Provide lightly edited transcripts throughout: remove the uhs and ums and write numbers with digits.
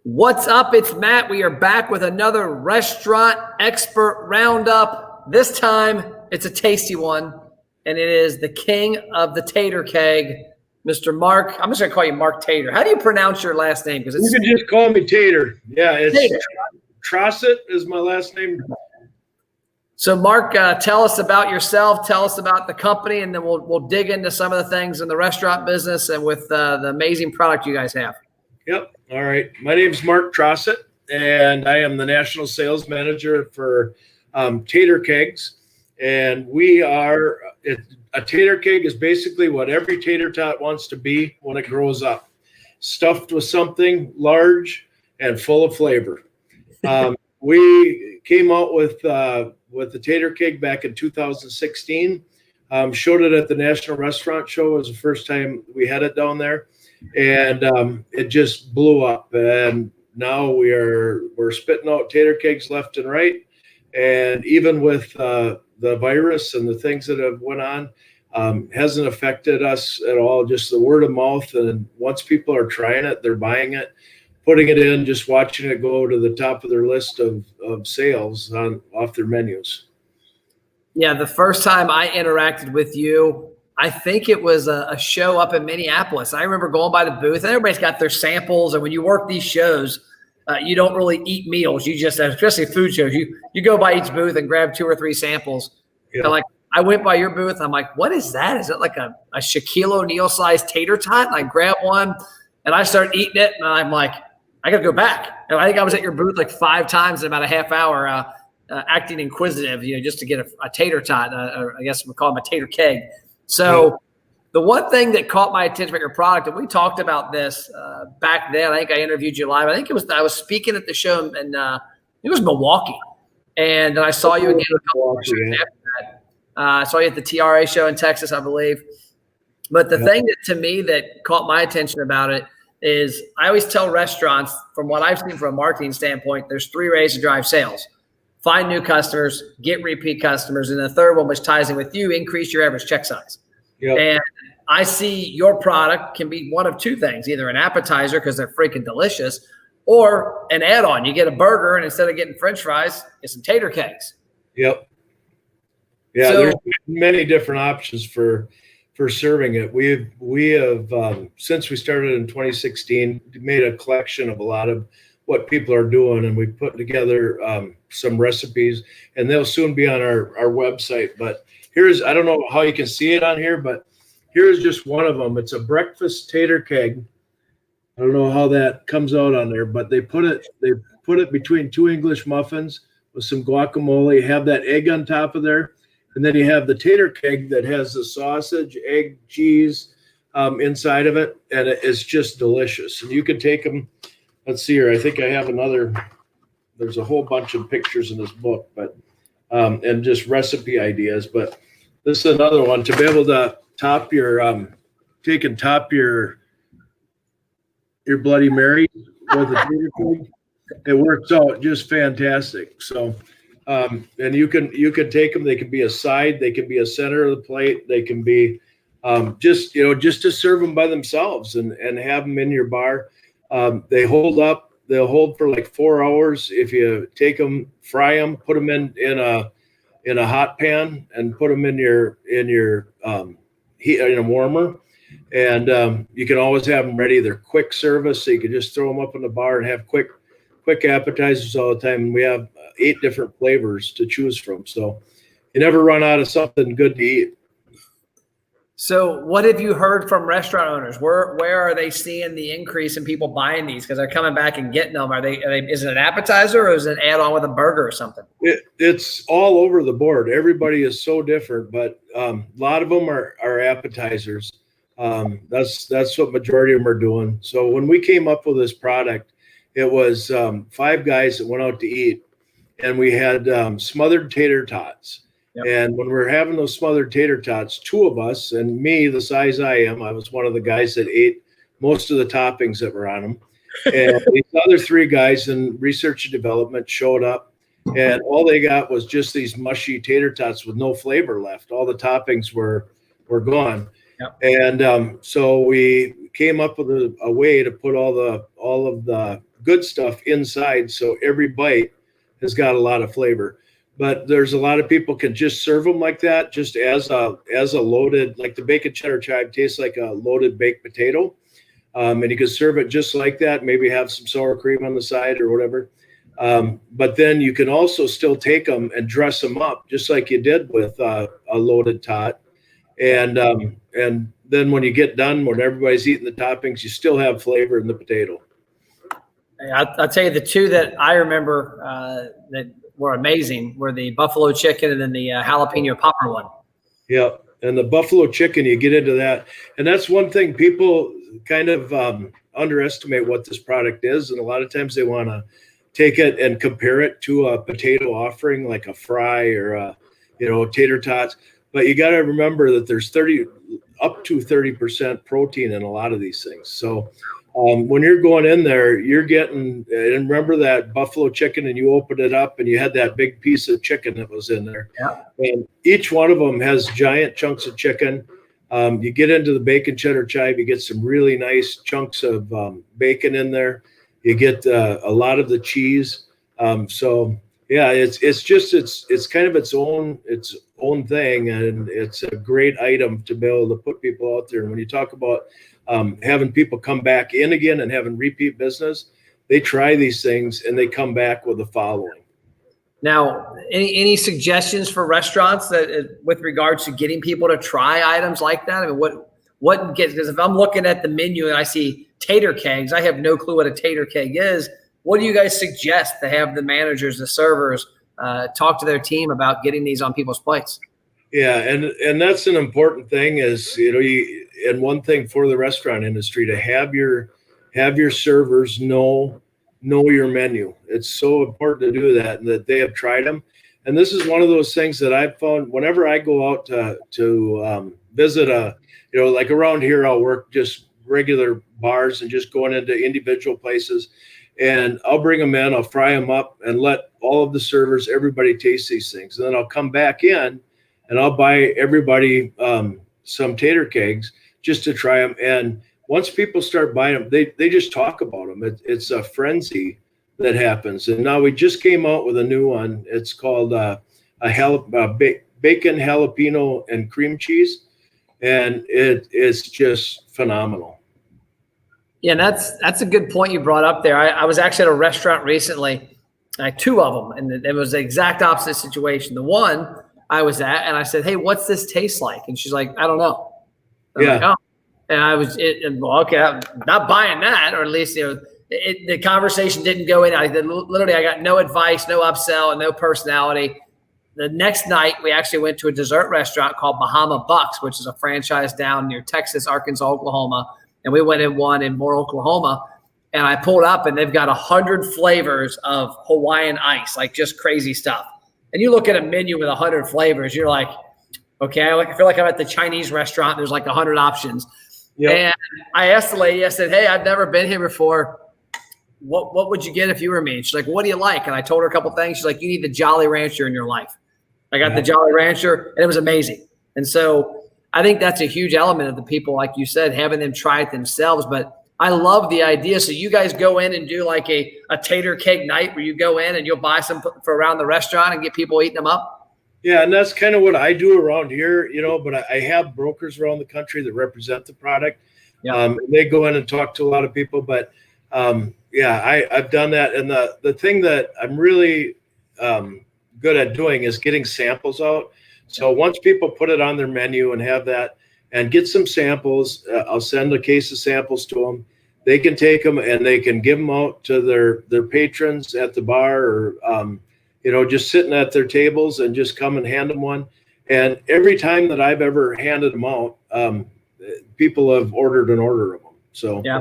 What's up? It's Matt. We are back with another restaurant expert roundup. This time, it's a tasty one, and it is the king of the tater keg, Mr. Mark. I'm just going to call you Mark Tater. How do you pronounce your last name? Because you can just call me Tater. Yeah, it's Tater. Traaseth is my last name. So, Mark, tell us about yourself. Tell us about the company, and then we'll dig into some of the things in the restaurant business and with the amazing product you guys have. Yep. All right. My name is Mark Traaseth, and I am the national sales manager for Tater Kegs. And we are a tater keg is basically what every tater tot wants to be when it grows up, stuffed with something large and full of flavor. We came out with the tater keg back in 2016. Showed it at the National Restaurant Show. It was the first time we had it down there. And it just blew up, and now we're spitting out tater kegs left and right. And even with the virus and the things that have went on, hasn't affected us at all. Just the word of mouth, and once people are trying it, they're buying it, putting it in, just watching it go to the top of their list of sales off their menus. Yeah, the first time I interacted with you, I think it was a show up in Minneapolis. I remember going by the booth, and everybody's got their samples. And when you work these shows, you don't really eat meals. You just, especially food shows, you go by each booth and grab 2 or 3 samples. Yeah. And like, I went by your booth. I'm like, what is that? Is it like a Shaquille O'Neal sized tater tot? And I grab one, and I start eating it, and I'm like, I got to go back. And I think I was at your booth like 5 times in about a half hour, acting inquisitive, just to get a tater tot. I guess we call them a tater keg. So the one thing that caught my attention about your product, and we talked about this back then, I think I interviewed you live. I think I was speaking at the show, and it was Milwaukee. And then I saw you again a couple of years after that. I saw you at the TRA show in Texas, I believe. But the thing that to me that caught my attention about it is I always tell restaurants, from what I've seen from a marketing standpoint, there's 3 ways to drive sales. Find new customers, get repeat customers, and the third one, which ties in with you, increase your average check size. Yep. And I see your product can be one of 2 things, either an appetizer because they're freaking delicious, or an add-on. You get a burger, and instead of getting French fries, get some tater kegs. Yep. Yeah, so, there's many different options for serving it. We have since we started in 2016 made a collection of a lot of what people are doing, and we put together some recipes, and they'll soon be on our website. But I don't know how you can see it on here, but here's just one of them. It's a breakfast tater keg. I don't know how that comes out on there, but they put it between 2 English muffins with some guacamole, have that egg on top of there, and then you have the tater keg that has the sausage, egg, cheese inside of it, and it's just delicious. And you can take them. Let's see here. I think I have there's a whole bunch of pictures in this book, but and just recipe ideas. But this is another one to be able to top your your Bloody Mary with a tater keg. It works out just fantastic. So, and you can take them. They can be a side. They can be a center of the plate. They can be just to serve them by themselves and have them in your bar. They hold up. They'll hold for like 4 hours. If you take them, fry them, put them in a hot pan, and put them in your heat in a warmer, and you can always have them ready. They're quick service, so you can just throw them up in the bar and have quick appetizers all the time. And we have 8 different flavors to choose from, so you never run out of something good to eat. So what have you heard from restaurant owners? Where are they seeing the increase in people buying these? Because they're coming back and getting them. Is it an appetizer, or is it an add-on with a burger or something? It's all over the board. Everybody is so different, but a lot of them are appetizers. That's what majority of them are doing. So when we came up with this product, it was 5 guys that went out to eat, and we had smothered tater tots. Yep. And when we're having those smothered tater tots, 2 of us, and me, the size I am, I was one of the guys that ate most of the toppings that were on them. And these other 3 guys in research and development showed up, and all they got was just these mushy tater tots with no flavor left. All the toppings were gone. Yep. And so we came up with a way to put all of the good stuff inside, so every bite has got a lot of flavor. But there's a lot of people can just serve them like that, just as a loaded, like the bacon cheddar chive tastes like a loaded baked potato. And you can serve it just like that, maybe have some sour cream on the side or whatever. But then you can also still take them and dress them up just like you did with a loaded tot. And then when you get done, when everybody's eating the toppings, you still have flavor in the potato. I'll tell you the two that I remember that were amazing were the buffalo chicken and then the jalapeno popper one. Yeah, and the buffalo chicken, you get into that. And that's one thing people kind of underestimate what this product is. And a lot of times they want to take it and compare it to a potato offering like a fry or tater tots. But you got to remember that there's up to 30% protein in a lot of these things. So when you're going in there, you're getting, and remember that buffalo chicken, and you open it up and you had that big piece of chicken that was in there. Yeah. And each one of them has giant chunks of chicken. You get into the bacon cheddar chive, you get some really nice chunks of bacon in there. You get a lot of the cheese. So yeah, it's kind of its own thing, and it's a great item to be able to put people out there. And when you talk about having people come back in again and having repeat business, they try these things and they come back with the following. Now, any suggestions for restaurants that with regards to getting people to try items like that? I mean, what gets, because if I'm looking at the menu and I see tater kegs, I have no clue what a tater keg is. What do you guys suggest to have the managers, the servers, talk to their team about getting these on people's plates? Yeah, and that's an important thing is, and one thing for the restaurant industry to have your servers know your menu. It's so important to do that, and that they have tried them. And this is one of those things that I've found whenever I go out to visit like around here, I'll work just regular bars and just going into individual places, and I'll bring them in, I'll fry them up and let all of the servers, everybody taste these things. And then I'll come back in and I'll buy everybody some tater kegs just to try them. And once people start buying them, they just talk about them. It's a frenzy that happens. And now we just came out with a new one. It's called bacon, jalapeno, and cream cheese. And it's just phenomenal. Yeah, that's a good point you brought up there. I was actually at a restaurant recently, two of them, and it was the exact opposite situation. The one I was at, and I said, "Hey, what's this taste like?" And she's like, "I don't know." I'm like, oh. And I was, okay, I'm not buying that, or at least the conversation didn't go in. I got no advice, no upsell, and no personality. The next night, we actually went to a dessert restaurant called Bahama Bucks, which is a franchise down near Texas, Arkansas, Oklahoma. And we went in one in Moore, Oklahoma, and I pulled up, and they've got 100 flavors of Hawaiian ice, like just crazy stuff. And you look at a menu with 100 flavors, you're like, okay, I feel like I'm at the Chinese restaurant. There's like 100 options. Yep. And I asked the lady, I said, "Hey, I've never been here before. What would you get if you were me?" She's like, "What do you like?" And I told her a couple things. She's like, "You need the Jolly Rancher in your life." I got the Jolly Rancher, and it was amazing. And so I think that's a huge element of the people, like you said, having them try it themselves. But I love the idea. So you guys go in and do like a tater keg night where you go in and you'll buy some for around the restaurant and get people eating them up? Yeah, and that's kind of what I do around here, but I have brokers around the country that represent the product. Yeah. They go in and talk to a lot of people. But, I've done that. And the thing that I'm really good at doing is getting samples out. So once people put it on their menu and have that and get some samples, I'll send a case of samples to them. They can take them and they can give them out to their patrons at the bar or, just sitting at their tables and just come and hand them one. And every time that I've ever handed them out, people have ordered an order of them. So, yeah.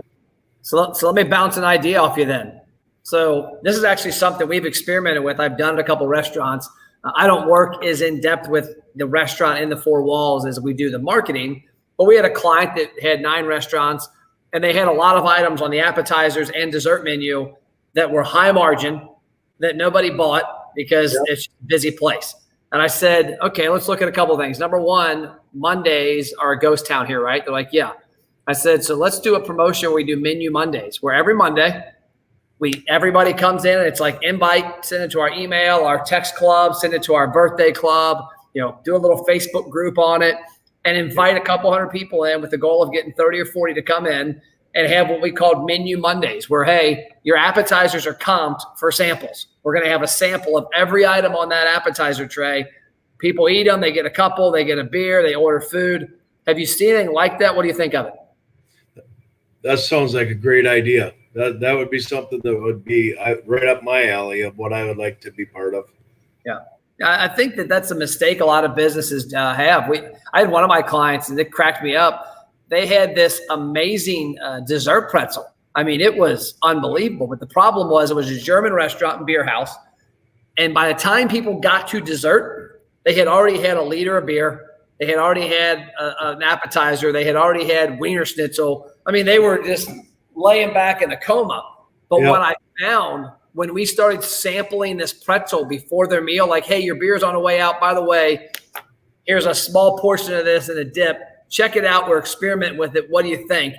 So let me bounce an idea off you then. So this is actually something we've experimented with. I've done at a couple restaurants. I don't work as in depth with the restaurant in the four walls as we do the marketing, but we had a client that had 9 restaurants and they had a lot of items on the appetizers and dessert menu that were high margin that nobody bought because it's a busy place. And I said, okay, let's look at a couple of things. Number one, Mondays are a ghost town here, right? They're like, yeah. I said, so let's do a promotion where we do menu Mondays, where every Monday Everybody comes in and it's like invite, send it to our email, our text club, send it to our birthday club, do a little Facebook group on it and invite a couple hundred people in with the goal of getting 30 or 40 to come in and have what we called Menu Mondays where, hey, your appetizers are comped for samples. We're going to have a sample of every item on that appetizer tray. People eat them. They get a couple. They get a beer. They order food. Have you seen anything like that? What do you think of it? That sounds like a great idea. That would be something that would be right up my alley of what I would like to be part of. Yeah. I think that's a mistake a lot of businesses have. I had one of my clients, and it cracked me up. They had this amazing dessert pretzel. I mean, it was unbelievable. But the problem was it was a German restaurant and beer house. And by the time people got to dessert, they had already had a liter of beer. They had already had an appetizer. They had already had Wiener Schnitzel. I mean, they were just laying back in a coma. But what I found when we started sampling this pretzel before their meal, like, hey, your beer's on the way out. By the way, here's a small portion of this and a dip. Check it out. We're experimenting with it. What do you think?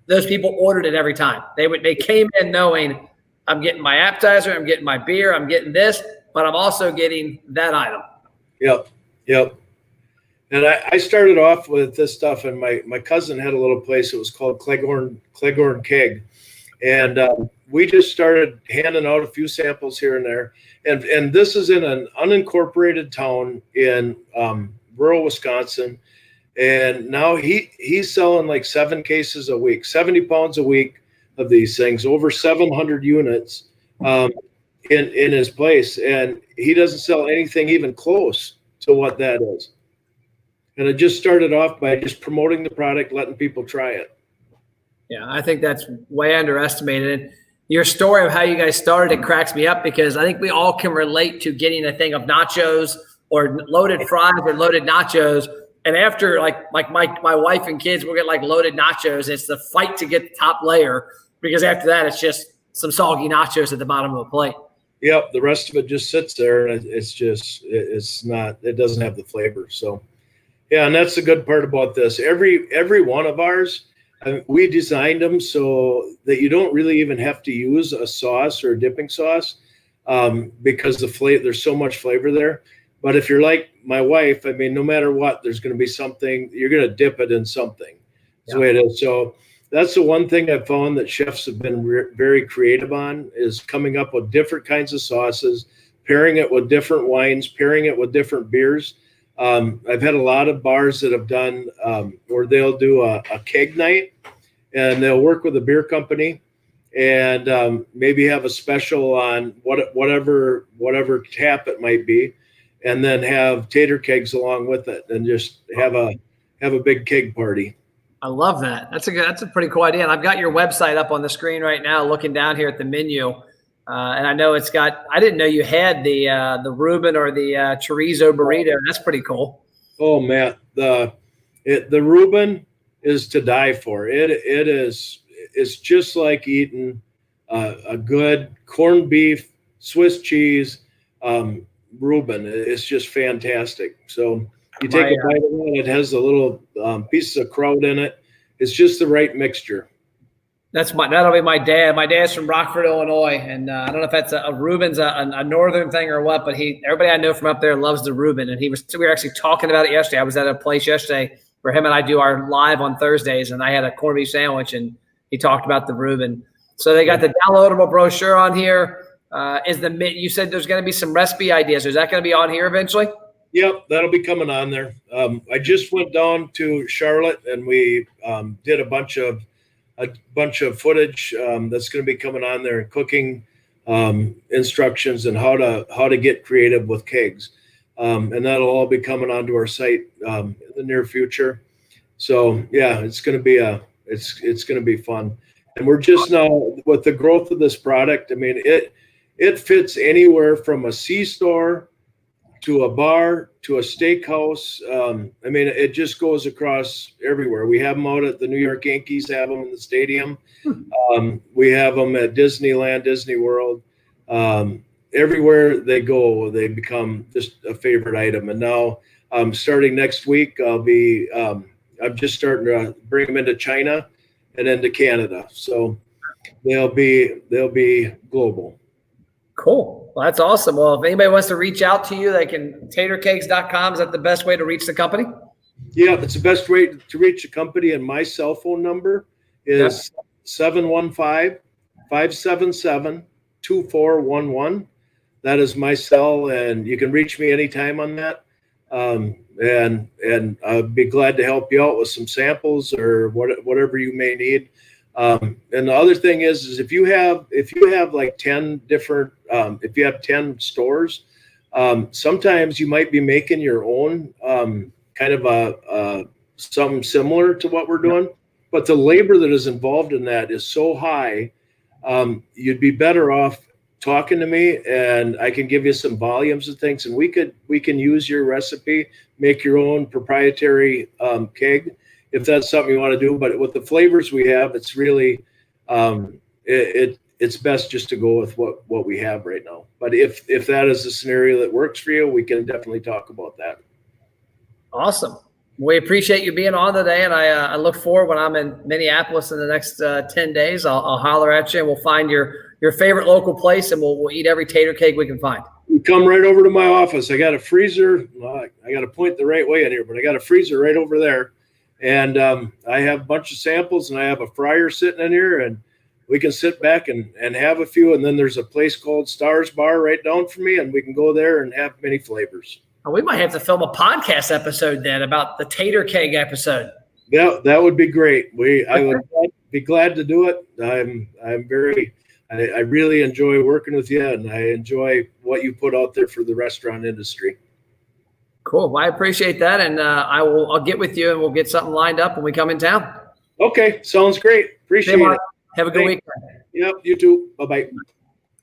Those people ordered it every time. They came in knowing I'm getting my appetizer, I'm getting my beer, I'm getting this, but I'm also getting that item. Yep. And I started off with this stuff, and my cousin had a little place. It was called Cleghorn Keg. And we just started handing out a few samples here and there. And this is in an unincorporated town in rural Wisconsin. And now he's selling like 7 cases a week, 70 pounds a week of these things, over 700 units in his place. And he doesn't sell anything even close to what that is. And it just started off by just promoting the product, letting people try it. Yeah, I think that's way underestimated. And your story of how you guys started, it cracks me up because I think we all can relate to getting a thing of nachos or loaded fries or loaded nachos. And after like my wife and kids will get like loaded nachos. It's the fight to get the top layer because after that, it's just some soggy nachos at the bottom of a plate. Yep. The rest of it just sits there and it doesn't have the flavor. So, yeah. And that's the good part about this. Every one of ours, we designed them so that you don't really even have to use a sauce or a dipping sauce because there's so much flavor there. But if you're like my wife, I mean, no matter what, there's going to be something, you're going to dip it in something. That's the way it is. So that's the one thing I've found that chefs have been very creative on is coming up with different kinds of sauces, pairing it with different wines, pairing it with different beers. I've had a lot of bars that have done where they'll do a keg night and they'll work with a beer company and maybe have a special on whatever tap it might be, and then have tater kegs along with it and just have a big keg party. I love that. That's a pretty cool idea. And I've got your website up on the screen right now, looking down here at the menu. And I know it's got, I didn't know you had the Reuben or the chorizo burrito. That's pretty cool. Oh man. The Reuben is to die for. It's just like eating a good corned beef, Swiss cheese, Reuben. It's just fantastic. So you take a bite of it, it has a little pieces of kraut in it. It's just the right mixture. That'll be my dad. My dad's from Rockford, Illinois, and I don't know if that's a Reuben's a northern thing or what, but everybody I know from up there loves the Reuben. And we were actually talking about it yesterday. I was at a place yesterday where him and I do our live on Thursdays, and I had a corned beef sandwich, and he talked about the Reuben. So they got the downloadable brochure on here. You said there's going to be some recipe ideas. Is that going to be on here eventually? Yep, that'll be coming on there. I just went down to Charlotte and we did a bunch of footage that's going to be coming on there, and cooking instructions and how to get creative with kegs, and that'll all be coming onto our site in the near future. So yeah, it's going to be it's going to be fun, and we're just now with the growth of this product. I mean, it fits anywhere from a C-store to a bar to a steakhouse. I mean, it just goes across everywhere. We have them out at the New York Yankees, have them in the stadium. We have them at Disneyland, Disney World. Everywhere they go, they become just a favorite item. And now, starting next week, I'm just starting to bring them into China and into Canada. So They'll be global. Cool. Well, that's awesome. Well, if anybody wants to reach out to you, they can taterkegs.com. Is that the best way to reach the company? Yeah, it's the best way to reach the company. And my cell phone number is 715-577-2411. That is my cell, and you can reach me anytime on that. And I'd be glad to help you out with some samples or whatever you may need. And the other thing is if you have like 10 different, if you have 10 stores, sometimes you might be making your own kind of something similar to what we're doing, but the labor that is involved in that is so high. You'd be better off talking to me, and I can give you some volumes of things, and we can use your recipe, make your own proprietary keg, if that's something you want to do. But with the flavors we have, it's really it's best just to go with what we have right now. But if that is a scenario that works for you, we can definitely talk about that. Awesome. We appreciate you being on today, and I look forward when I'm in Minneapolis in the next 10 days. I'll holler at you, and we'll find your favorite local place, and we'll eat every tater keg we can find. You come right over to my office. I got a freezer. Well, I got to point the right way in here, but I got a freezer right over there, and I have a bunch of samples, and I have a fryer sitting in here, and we can sit back and have a few. And then there's a place called Stars Bar right down from me, and we can go there and have many flavors. We might have to film a podcast episode then about the tater keg episode. Yeah, that would be great. I would be glad to do it. I really enjoy working with you, and I enjoy what you put out there for the restaurant industry. Cool. Well, I appreciate that, and I'll get with you, and we'll get something lined up when we come in town. Okay, sounds great. Appreciate it. Have a good week. Yep, you too. Bye-bye.